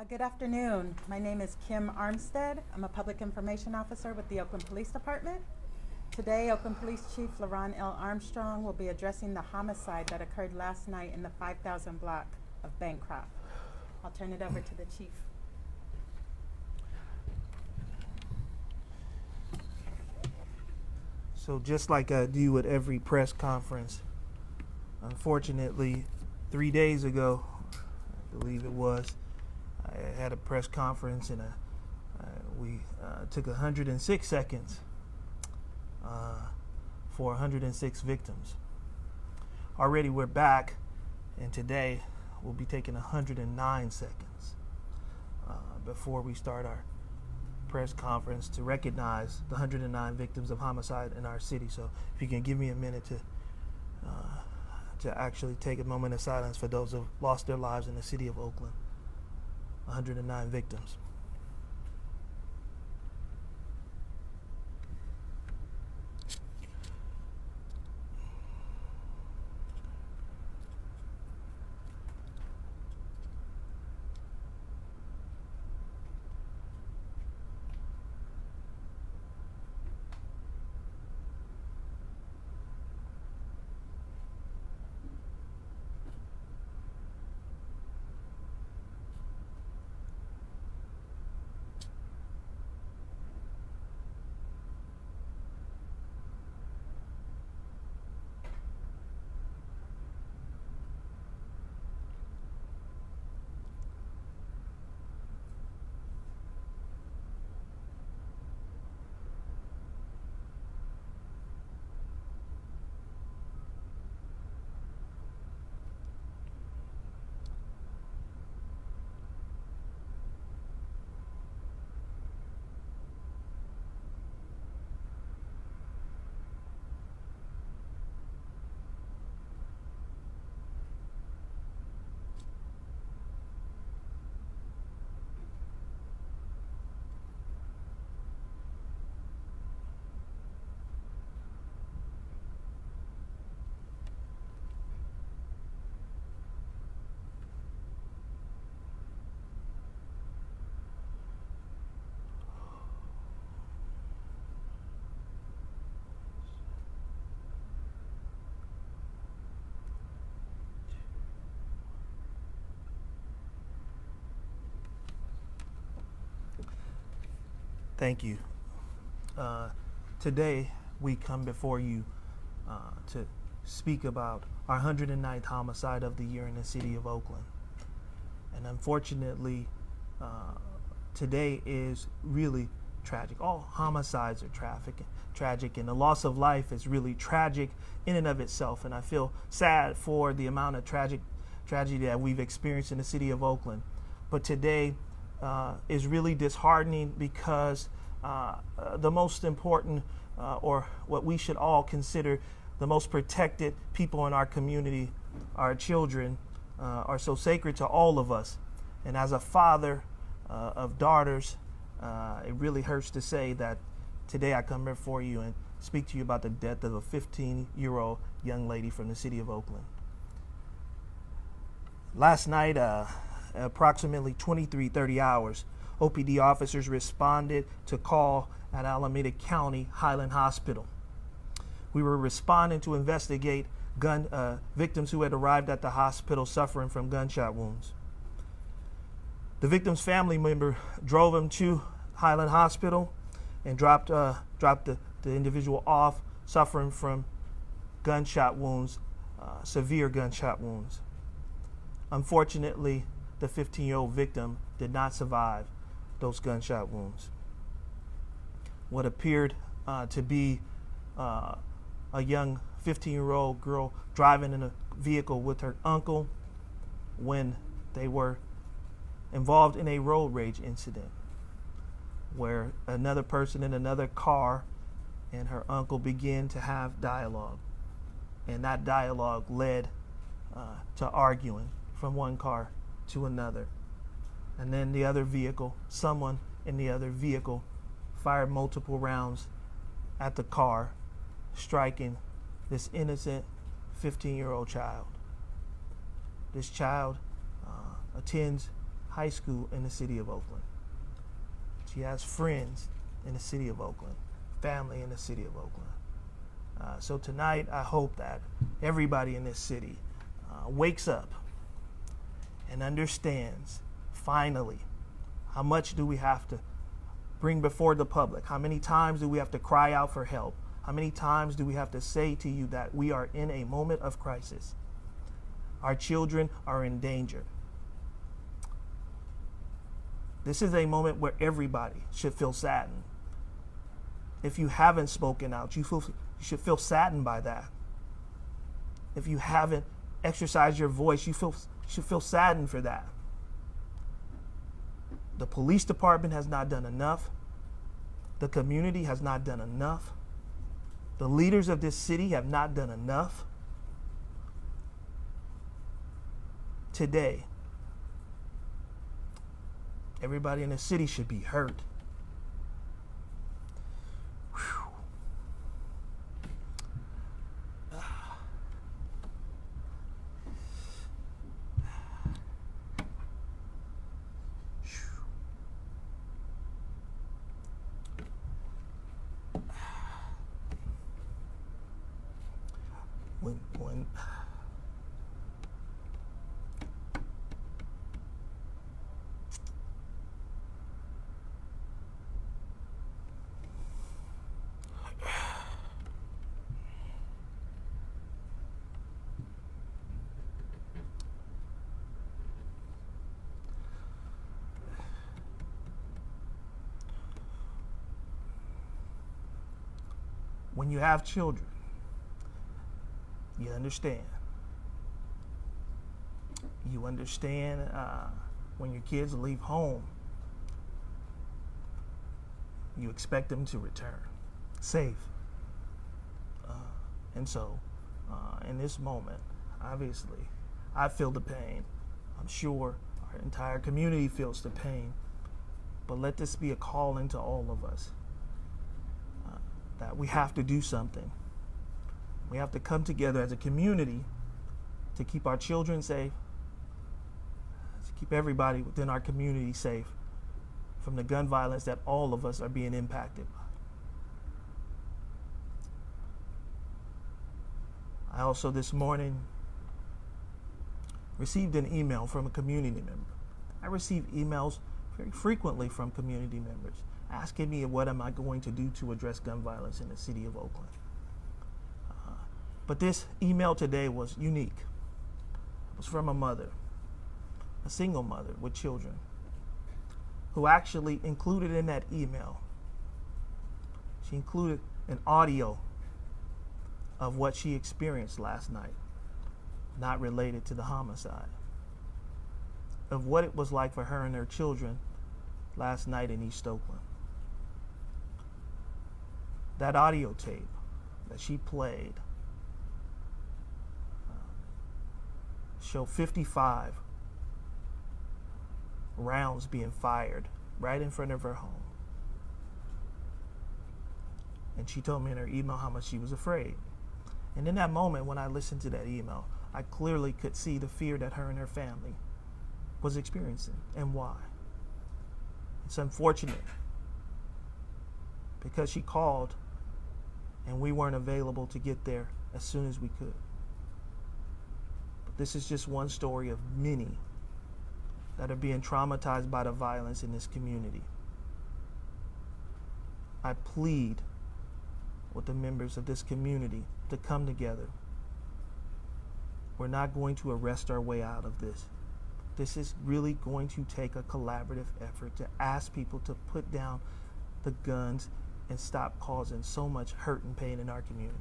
Good afternoon. My name is Kim Armstead. I'm a public information officer with the Oakland Police Department. Today, Oakland Police Chief LeRonne L. Armstrong will be addressing the homicide that occurred last night in the 5000 block of Bancroft. I'll turn it over to the chief. So just like I do at every press conference, unfortunately, 3 days ago, I believe it was, I had a press conference and we took 106 seconds for 106 victims. Already we're back, and today we'll be taking 109 seconds before we start our press conference to recognize the 109 victims of homicide in our city. So if you can give me a minute to actually take a moment of silence for those who have lost their lives in the city of Oakland. 109 victims. Thank you. Today, we come before you to speak about our 109th homicide of the year in the city of Oakland. And unfortunately, today is really tragic. All homicides are tragic, and the loss of life is really tragic in and of itself. And I feel sad for the amount of tragedy that we've experienced in the city of Oakland. But today, is really disheartening because the most important or what we should all consider the most protected people in our community, our children, are so sacred to all of us. And as a father of daughters, it really hurts to say that today I come before you and speak to you about the death of a 15-year-old young lady from the city of Oakland. Last night, approximately 23:30 hours, OPD officers responded to call at Alameda County Highland Hospital. We were responding to investigate victims who had arrived at the hospital suffering from gunshot wounds. The victim's family member drove him to Highland Hospital and dropped the individual off suffering from gunshot wounds, severe gunshot wounds. Unfortunately, the 15-year-old victim did not survive those gunshot wounds. What appeared to be a young 15-year-old girl driving in a vehicle with her uncle when they were involved in a road rage incident where another person in another car and her uncle began to have dialogue. And that dialogue led to arguing from one car to another. And then the other vehicle, someone in the other vehicle fired multiple rounds at the car, striking this innocent 15-year-old child. This child attends high school in the city of Oakland. She has friends in the city of Oakland, family in the city of Oakland. So tonight, I hope that everybody in this city wakes up and understands, finally, how much do we have to bring before the public? How many times do we have to cry out for help? How many times do we have to say to you that we are in a moment of crisis? Our children are in danger. This is a moment where everybody should feel saddened. If you haven't spoken out, you should feel saddened by that. If you haven't exercised your voice, you should feel saddened for that. The police department has not done enough. The community has not done enough. The leaders of this city have not done enough. Today, everybody in the city should be heard. When you have children, you understand. You understand when your kids leave home, you expect them to return safe. And so, in this moment, obviously, I feel the pain. I'm sure our entire community feels the pain. But let this be a calling to all of us. That we have to do something. We have to come together as a community to keep our children safe, to keep everybody within our community safe from the gun violence that all of us are being impacted by. I also this morning received an email from a community member. I receive emails very frequently from community members asking me what am I going to do to address gun violence in the city of Oakland. But this email today was unique. It was from a mother, a single mother with children, who actually included in that email, she included an audio of what she experienced last night, not related to the homicide, of what it was like for her and her children last night in East Oakland. That audio tape that she played showed 55 rounds being fired right in front of her home. And she told me in her email how much she was afraid. And in that moment, when I listened to that email, I clearly could see the fear that her and her family was experiencing and why. It's unfortunate because she called and we weren't available to get there as soon as we could. But this is just one story of many that are being traumatized by the violence in this community. I plead with the members of this community to come together. We're not going to arrest our way out of this. This is really going to take a collaborative effort to ask people to put down the guns and stop causing so much hurt and pain in our community.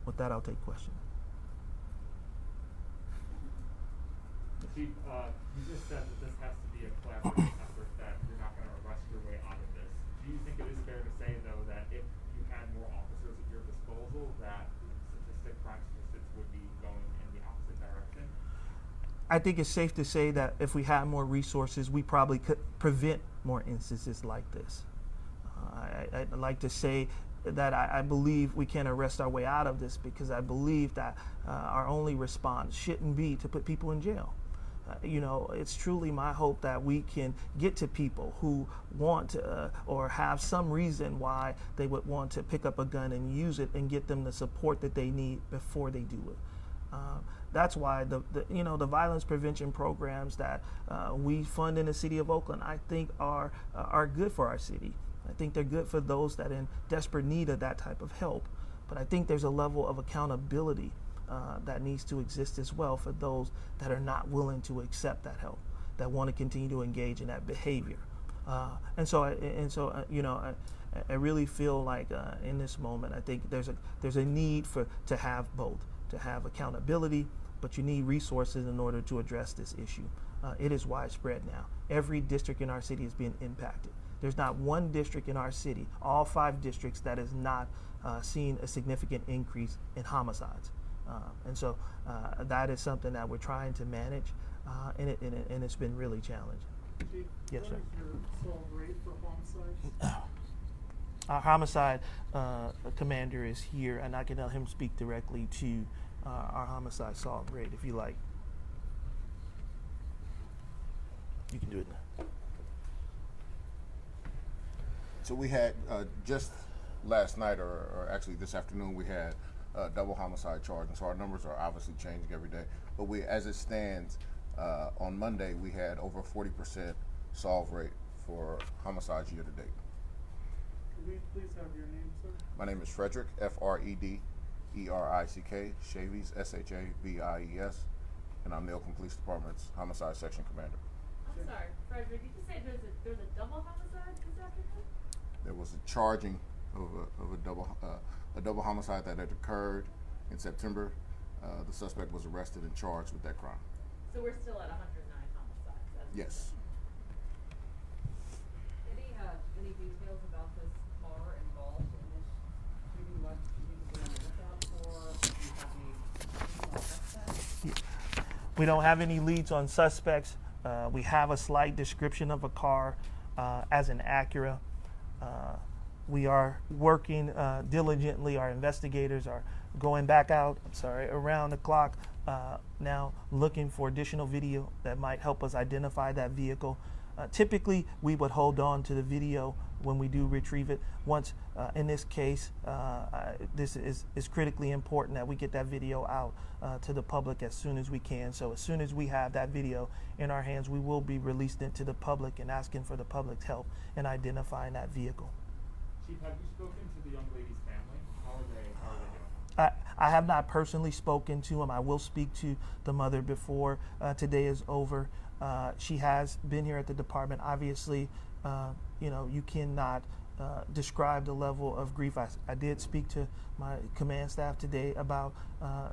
With that, I'll take questions. Chief, you just said that this has to be a collaborative effort, that you're not going to arrest your way out of this. Do you think it is fair to say, though, that if you had more officers at your disposal, that crime statistics would be going in the opposite direction? I think it's safe to say that if we had more resources, we probably could prevent more instances like this. I'd like to say that I believe we can arrest our way out of this because I believe that our only response shouldn't be to put people in jail. it's truly my hope that we can get to people who want to, or have some reason why they would want to pick up a gun and use it, and get them the support that they need before they do it. That's why the violence prevention programs that we fund in the city of Oakland, I think are good for our city. I think they're good for those that are in desperate need of that type of help. But I think there's a level of accountability that needs to exist as well for those that are not willing to accept that help, that want to continue to engage in that behavior. I really feel like in this moment, I think there's a need to have both, to have accountability, but you need resources in order to address this issue. It is widespread now. Every district in our city is being impacted. There's not one district in our city, all 5 districts, that has not seen a significant increase in homicides. That is something that we're trying to manage, and it's been really challenging. Chief, Yes, sir. what is your solve rate for homicides? Our homicide commander is here, and I can let him speak directly to our homicide solve rate if you like. You can do it now. So we had just last night, or actually this afternoon, we had double homicide charge, and so our numbers are obviously changing every day. But as it stands, on Monday we had over 40% solve rate for homicides year to date. Could we please have your name, sir? My name is Frederick, Frederick, Shavies, Shavies, and I'm the Oakland Police Department's homicide section commander. I'm sorry, Frederick, did you say there's a double homicide this afternoon? There was a charging of a double homicide that had occurred in September. The suspect was arrested and charged with that crime. So we're still at 109 homicides. Yes. Any details about this car involved in this shooting? What you need to be on the lookout for? Do you have any suspects? We don't have any leads on suspects. We have a slight description of a car as an Acura. We are working diligently. Our investigators are going back out, around the clock now, looking for additional video that might help us identify that vehicle. Typically, we would hold on to the video when we do retrieve it. Once, in this case, this is critically important that we get that video out to the public as soon as we can. So as soon as we have that video in our hands, we will be releasing it to the public and asking for the public's help in identifying that vehicle. Chief, have you spoken to the young lady's family? How are they doing? I have not personally spoken to him. I will speak to the mother before today is over. She has been here at the department. Obviously, you cannot describe the level of grief. I did speak to my command staff today about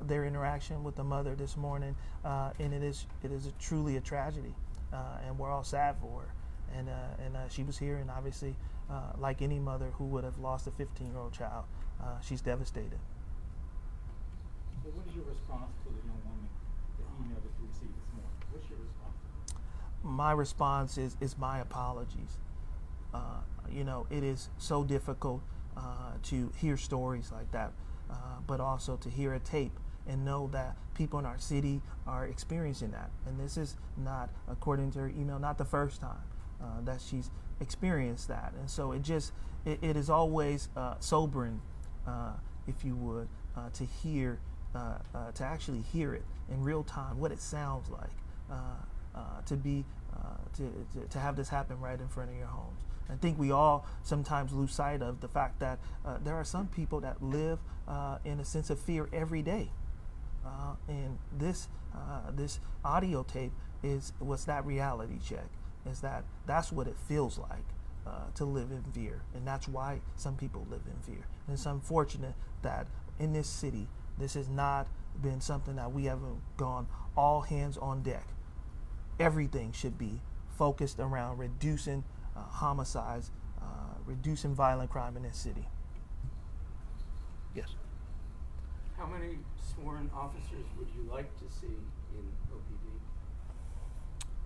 their interaction with the mother this morning, and it is truly a tragedy, and we're all sad for her. And she was here, and obviously, like any mother who would have lost a 15-year-old child, she's devastated. So what is your response to the young woman, the email that you received this morning? What's your response? My response is my apologies. It is so difficult to hear stories like that, but also to hear a tape and know that people in our city are experiencing that. And this is not, according to her email, not the first time that she's experienced that. And so it is always sobering, if you would, to hear, to actually hear it in real time, what it sounds like, to have this happen right in front of your homes. I think we all sometimes lose sight of the fact that there are some people that live in a sense of fear every day, and this audio tape was that reality check. That's what it feels like to live in fear, and that's why some people live in fear. And it's unfortunate that in this city, this has not been something that we haven't gone all hands on deck. Everything should be focused around reducing homicides, reducing violent crime in this city. Yes. How many sworn officers would you like to see in OPD?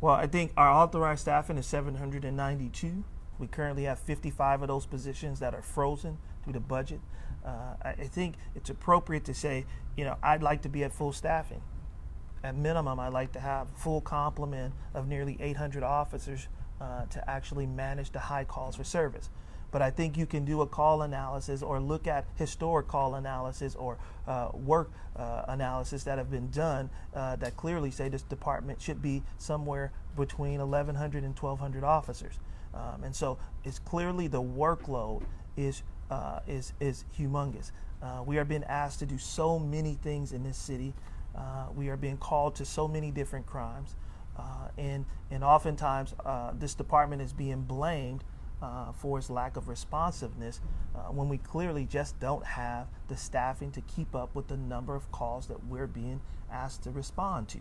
Well, I think our authorized staffing is 792. We currently have 55 of those positions that are frozen due to budget. I think it's appropriate to say, I'd like to be at full staffing. at minimum, I'd like to have full complement of nearly 800 officers to actually manage the high calls for service. But I think you can do a call analysis or look at historic call analysis or work analysis that have been done that clearly say this department should be somewhere between 1,100 and 1,200 officers. And so it's clearly the workload is humongous. We are being asked to do so many things in this city. We are being called to so many different crimes. And oftentimes this department is being blamed for its lack of responsiveness when we clearly just don't have the staffing to keep up with the number of calls that we're being asked to respond to.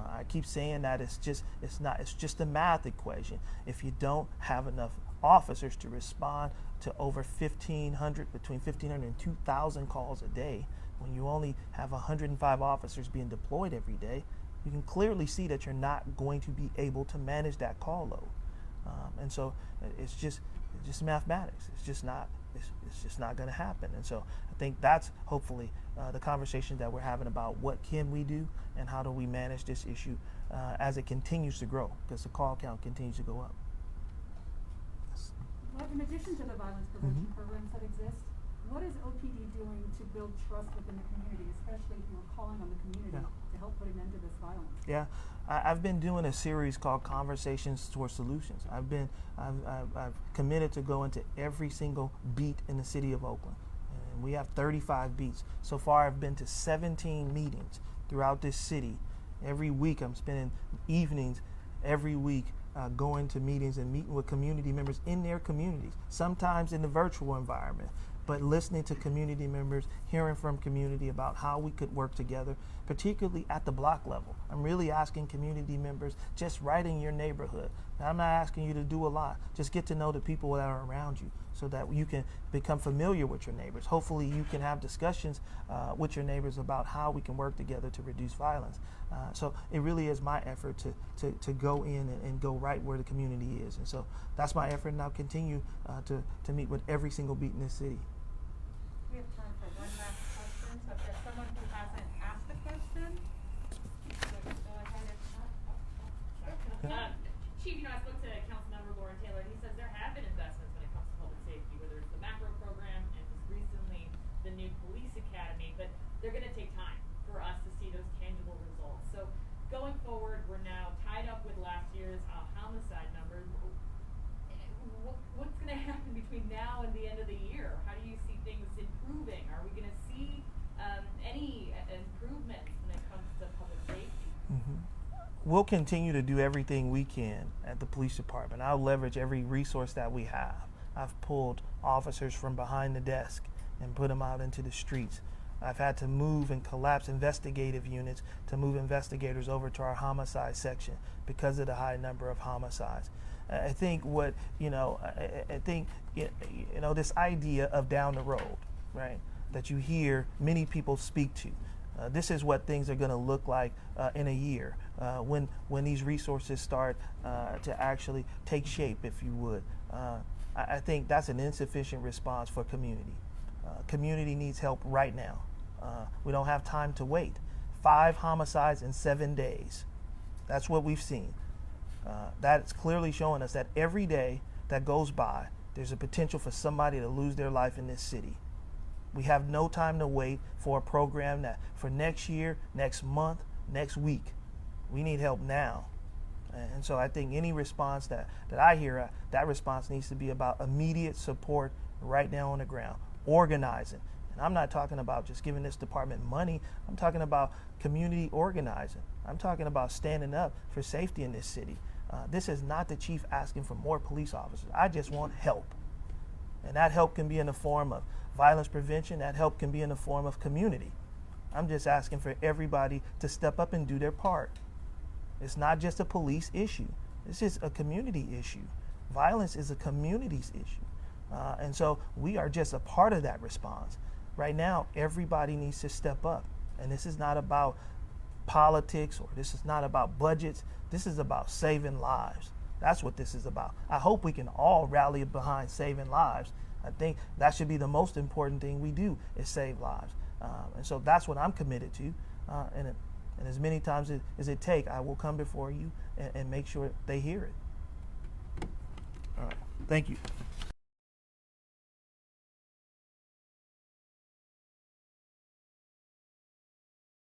I keep saying that it's just a math equation. If you don't have enough officers to respond to over 1,500, between 1,500 and 2,000 calls a day, when you only have 105 officers being deployed every day, you can clearly see that you're not going to be able to manage that call load. And so it's just mathematics. It's just not going to happen. And so I think that's hopefully the conversation that we're having about what can we do and how do we manage this issue as it continues to grow, because the call count continues to go up. Well, in addition to the violence prevention programs that exist, what is OPD doing to build trust within the community, especially if you're calling on the community to help put an end to this violence? Yeah, I've been doing a series called Conversations Towards Solutions. I've committed to go into every single beat in the city of Oakland. And we have 35 beats. So far, I've been to 17 meetings throughout this city. Every week, I'm spending evenings every week going to meetings and meeting with community members in their communities, sometimes in the virtual environment, but listening to community members, hearing from community about how we could work together, particularly at the block level. I'm really asking community members, just right in your neighborhood. Now, I'm not asking you to do a lot. Just get to know the people that are around you so that you can become familiar with your neighbors. Hopefully you can have discussions with your neighbors about how we can work together to reduce violence. So it really is my effort to go in and go right where the community is. And so that's my effort, and I'll continue to meet with every single beat in this city. We have time for one last question, so if there's someone who hasn't asked a question, go ahead and Chief, I spoke to Councilmember LeRonne Taylor, and he says there have been investments when it comes to public safety, whether it's the macro program and just recently the new police academy, but they're going to take time for us to see those tangible results. So going forward, we're now tied up with last year's homicide numbers. What's going to happen between now and the end of the year? How do you see things improving? Are we going to see any improvements when it comes to public safety? We'll continue to do everything we can at the police department. I'll leverage every resource that we have. I've pulled officers from behind the desk and put them out into the streets. I've had to move and collapse investigative units to move investigators over to our homicide section because of the high number of homicides. I think this idea of down the road, right, that you hear many people speak to. This is what things are going to look like in a year when these resources start to actually take shape, if you would. I think that's an insufficient response for community. Community needs help right now. We don't have time to wait. 5 homicides in 7 days. That's what we've seen. That's clearly showing us that every day that goes by, there's a potential for somebody to lose their life in this city. We have no time to wait for a program that for next year, next month, next week. We need help now. And so I think any response that I hear, that response needs to be about immediate support right now on the ground, organizing. And I'm not talking about just giving this department money. I'm talking about community organizing. I'm talking about standing up for safety in this city. This is not the chief asking for more police officers. I just want help. And that help can be in the form of violence prevention. That help can be in the form of community. I'm just asking for everybody to step up and do their part. It's not just a police issue. It's just a community issue. Violence is a community's issue. And so we are just a part of that response. Right now, everybody needs to step up. And this is not about politics, or this is not about budgets. This is about saving lives. That's what this is about. I hope we can all rally behind saving lives. I think that should be the most important thing we do, is save lives. And so that's what I'm committed to. And And as many times as it take, I will come before you and make sure they hear it. All right. Thank you.